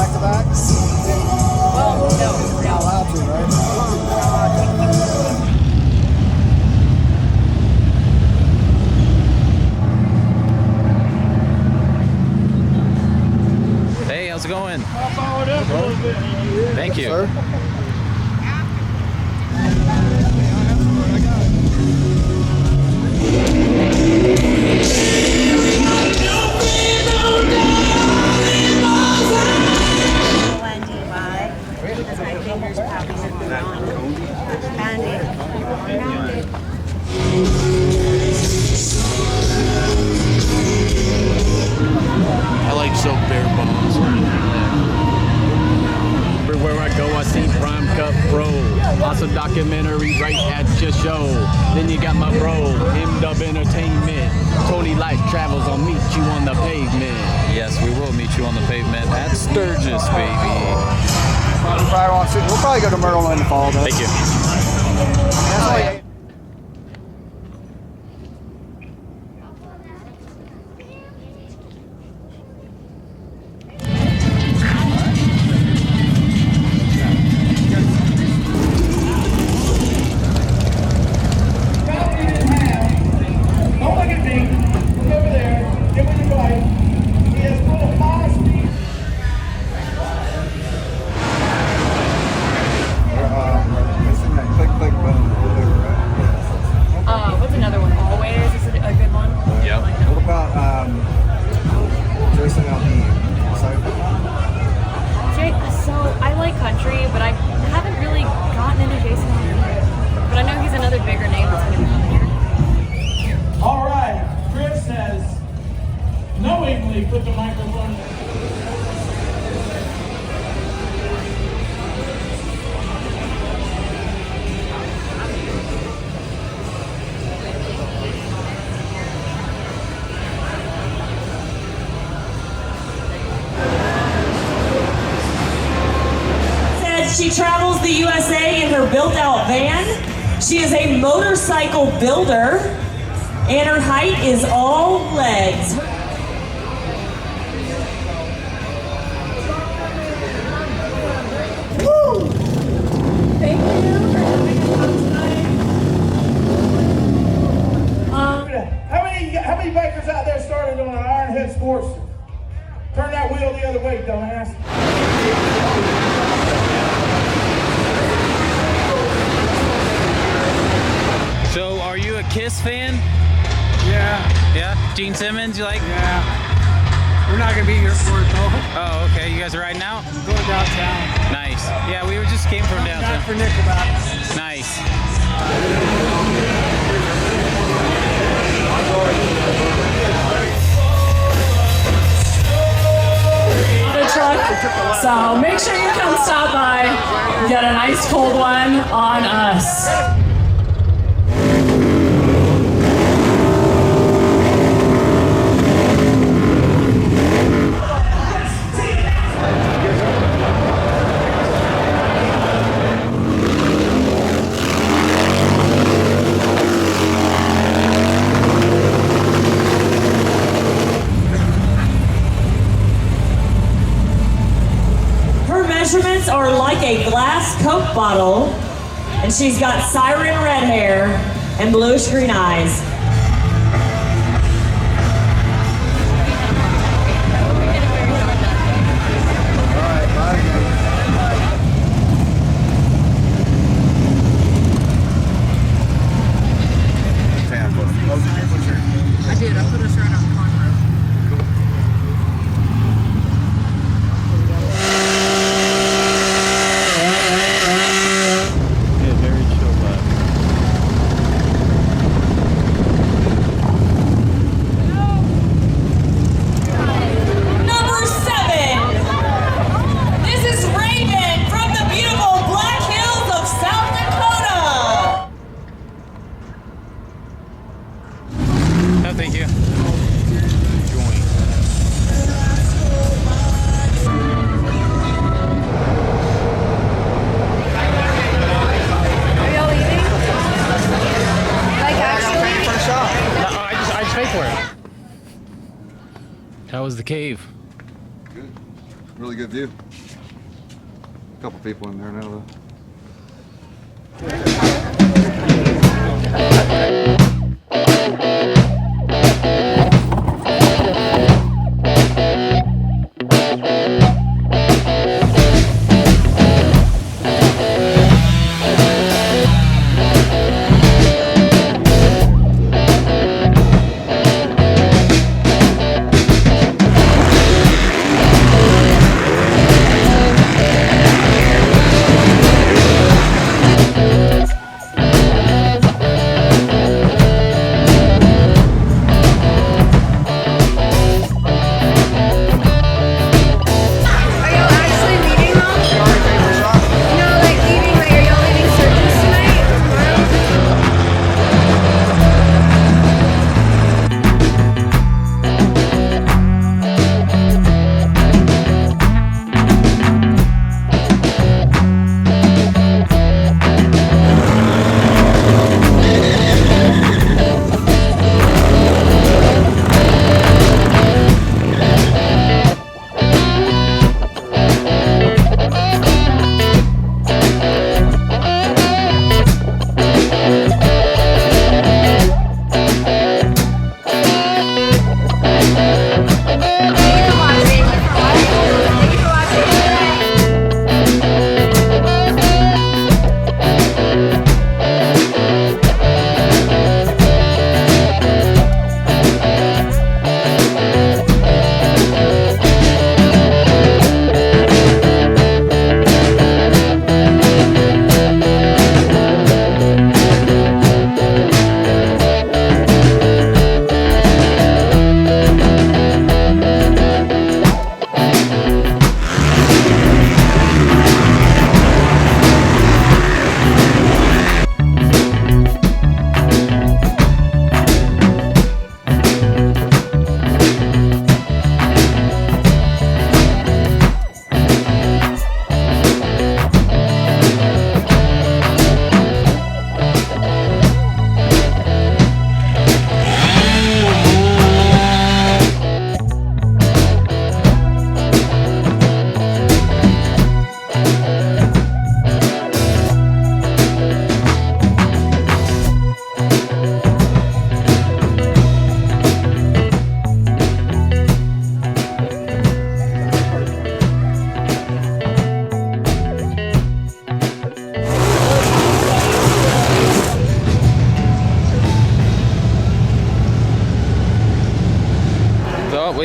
back to back? Well, no. You're not allowed to, right? Hey, how's it going? I'll follow it up a little bit. Thank you. Sir? I like so bare bones. Everywhere I go, I see Prime Cup Pro. Awesome documentary right at your show. Then you got my bro, M-Dub Entertainment. Tony Life Travels, I'll meet you on the pavement. Yes, we will meet you on the pavement at Sturgis, baby. We'll probably go to Maryland in the fall, though. Thank you. That's why What's another one? Always is a good one. Yep. What about Jason Aldean? So I like country, but I haven't really gotten into Jason Aldean. But I know he's another bigger name that's going to be coming here. All right, Chris has knowingly put the microphone. She travels the USA in her built-out van. She is a motorcycle builder, and her height is all legs. Woo! Thank you for having us tonight. How many bikers out there started on an Iron Head Sportster? Turn that wheel the other way, dumbass. So, are you a Kiss fan? Yeah, Yeah? Gene Simmons, you like? yeah. We're not gonna be here for it though. Oh, okay. You guys are riding out? Going downtown. Nice. Yeah, we just came from Not downtown. for Nickelback. Nice. The truck. So make sure you come stop by, get a nice cold one on us. Measurements are like a glass Coke bottle, and she's got siren red hair and bluish green eyes. I did. I put us right on the corner. Yeah, very chill vibe. Number 7. This is Raven from the beautiful Black Hills of South Dakota. No, thank you. Are y'all leaving? Like actually? I just paid for it. How was the cave? Good. Really good view. A couple people in there now though.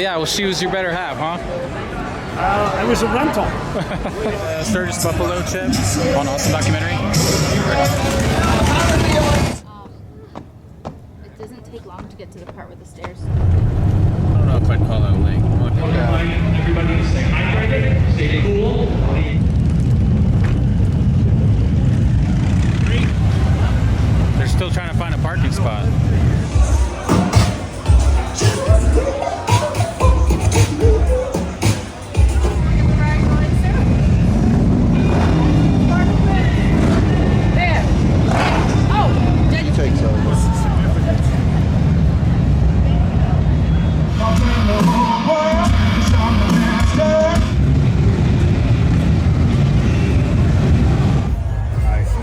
Well, she was your better half, huh? It was a rental. Sturgis Buffalo Chip on Awesome Documentary. It doesn't take long to get to the part with the stairs. I don't know if I'd call that a lake. Everybody stay hydrated, stay cool. They're still trying to find a parking spot.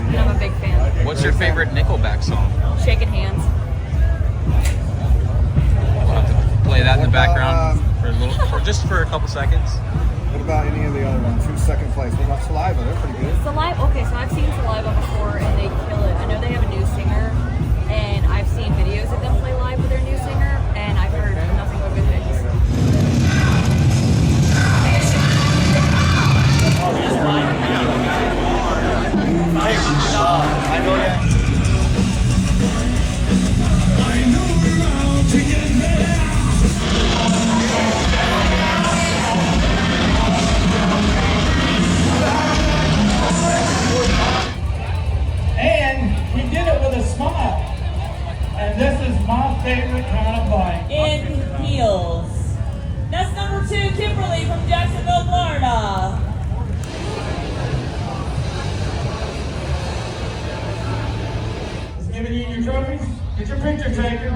I'm a big fan. What's your favorite Nickelback song? Shaking hands. We'll have to play that in the background just for a couple seconds. What about any of the other ones? Who's second place? What about Saliva? They're pretty good. Saliva, okay, so I've seen Saliva before and they kill it. I know they have a new singer and I've seen videos of them play live with their new singer and I've heard nothing but good things. I know that. And we did it with a smile. And this is my favorite kind of bike. In heels. That's number 2, Kimberly from Jacksonville, Florida. Just giving you your trophies. Get your picture taken.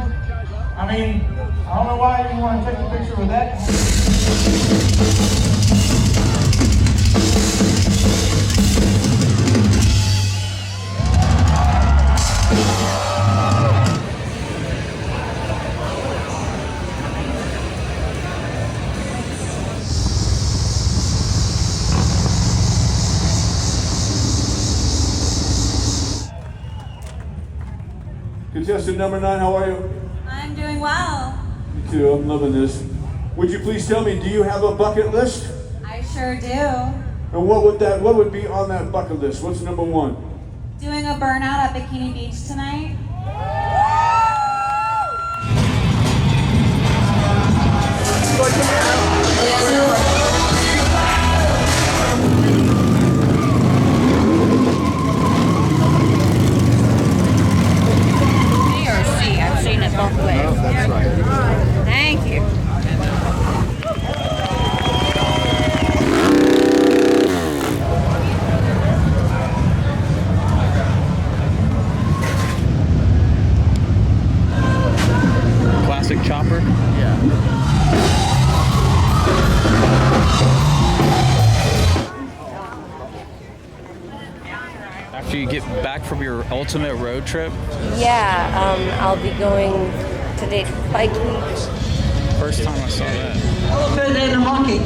I mean, I don't know why you want to take a picture with that. Contestant number 9, how are you? I'm doing well. Me too, I'm loving this. Would you please tell me, do you have a bucket list? I sure do. And what would be on that bucket list? What's number 1? Doing a burnout at Bikini Beach tonight. I've seen it both ways. Oh, that's right. Thank you. Classic chopper. After you get back from your ultimate road trip? Yeah, I'll be going today to biking. First time I saw that. Further in the hockey.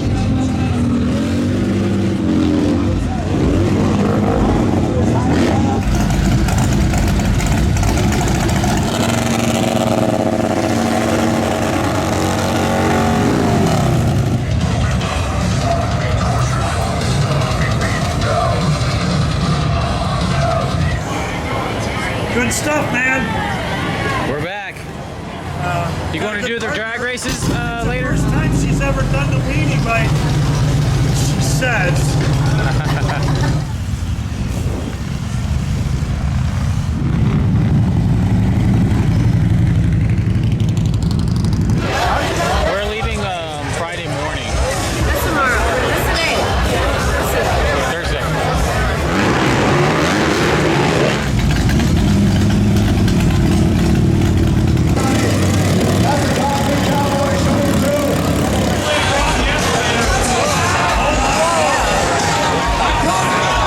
Good stuff, man. We're back. You going to do the drag races later? First time she's ever done the weenie bike. She says. We're leaving Friday morning. That's tomorrow. That's today. Thursday.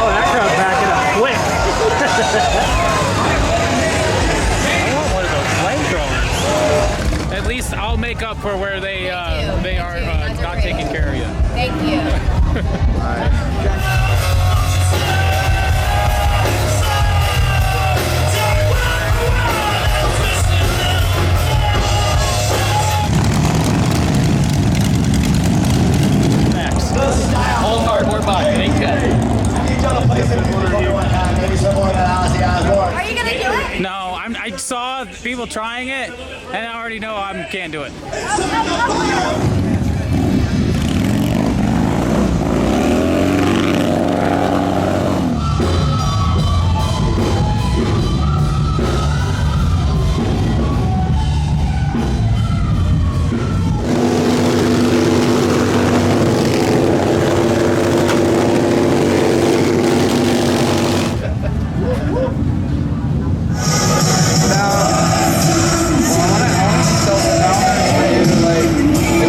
Oh, that crowd backing up quick. I want one of those flamethrowers. At least I'll make up for where they are not taking care of you. Thank you. Max. Old cardboard box. Thank you. Are you gonna do it? No, I saw people trying it, and I already know I can't do it. Now, well, I want to sell it now. Like,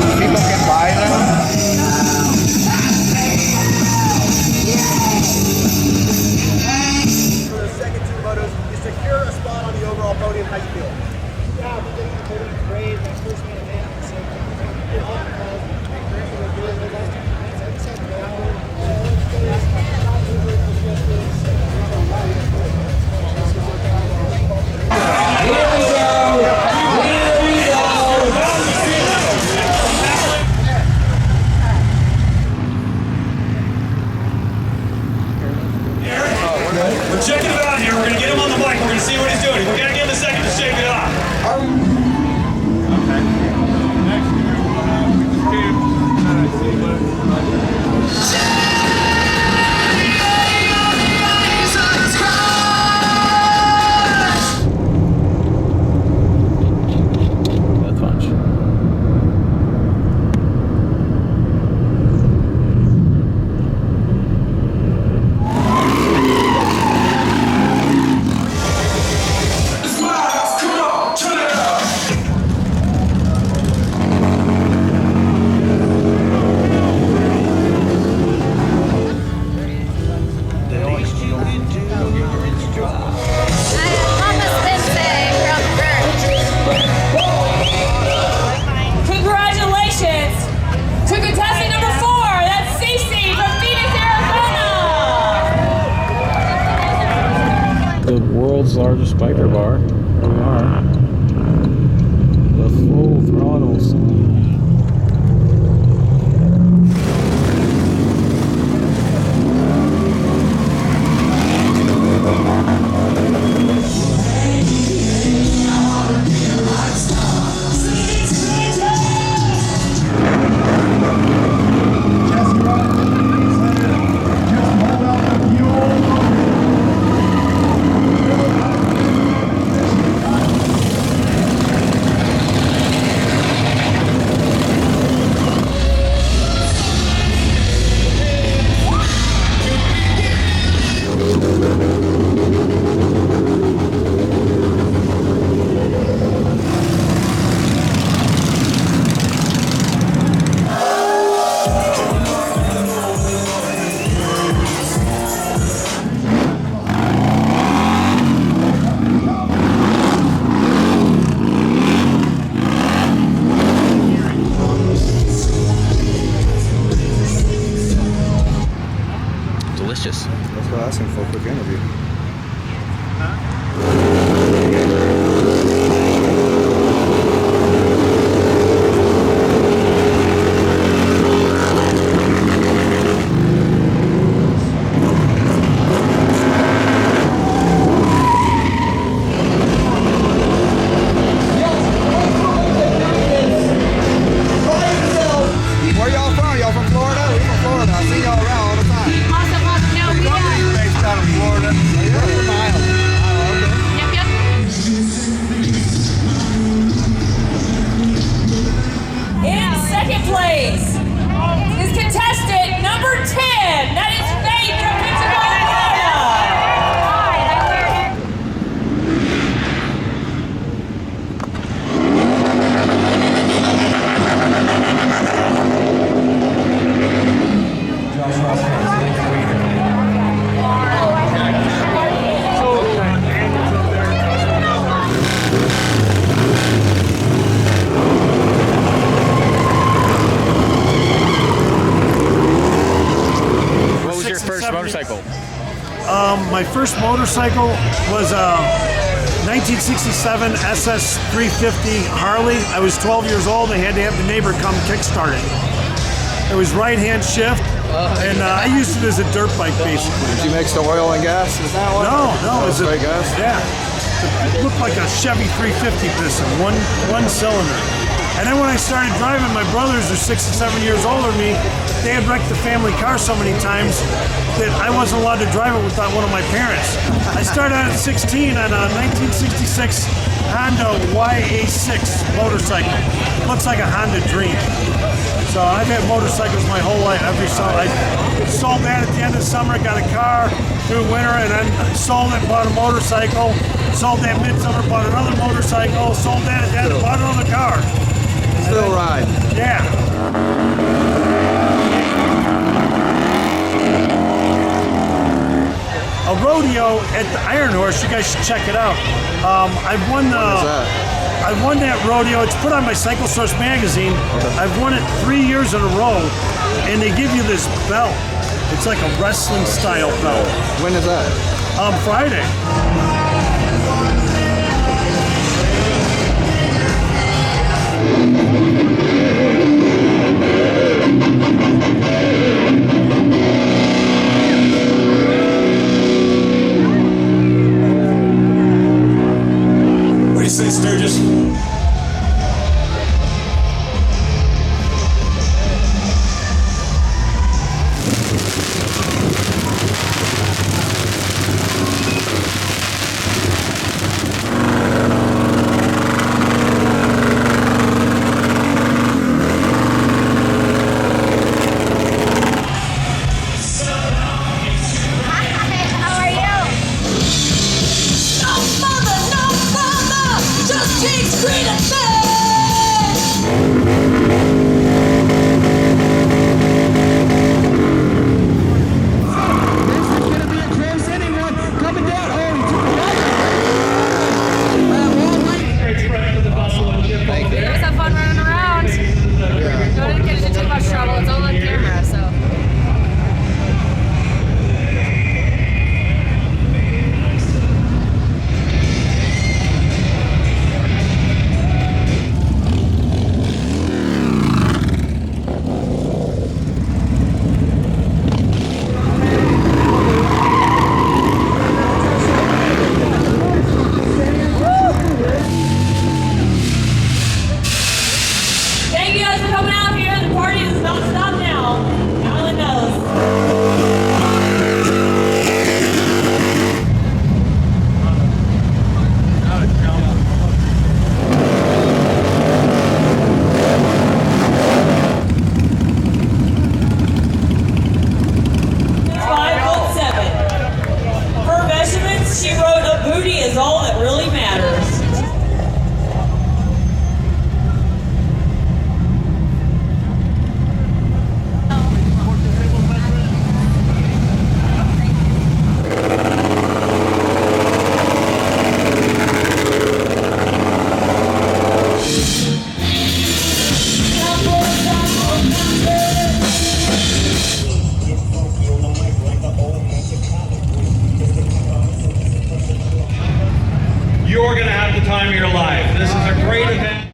Spiker bar. Here we are. The full throttles. Delicious. Let's go ask him for a quick interview. Where y'all from? Y'all from Florida? We from Florida. I see y'all around all the time. Awesome, awesome. No, we Company's based out of Florida. Yeah, we're from Iowa. Oh, okay. Yep, yep. In second place is contestant number 10. That is Faith from Pensacola, What was your first motorcycle? My first motorcycle was a 1967 SS 350 Harley. I was 12 years old. I had to have the neighbor come kickstart it. It was right-hand shift, and I used it as a dirt bike, basically. Did you mix the oil and gas? Is that what? No, it's straight gas. Yeah, it looked like a Chevy 350 piston, one cylinder. And then when I started driving, my brothers are 6 and 7 years older than me. They had wrecked the family car so many times that I wasn't allowed to drive it without one of my parents. I started out at 16 on a 1966 Honda YA6 motorcycle. Looks like a Honda Dream. So I've had motorcycles my whole life. Every summer, I sold that at the end of the summer. Got a car through winter, and then sold it. Bought a motorcycle. Sold that midsummer. Bought another motorcycle. Sold that at the end. Bought another car. Still ride. Yeah. A rodeo at the Iron Horse. You guys should check it out. I've won. What is that? I won that rodeo. It's put on my Cycle Source magazine. I've won it 3 years in a row, and they give you this belt. It's like a wrestling style belt. When is that? Friday.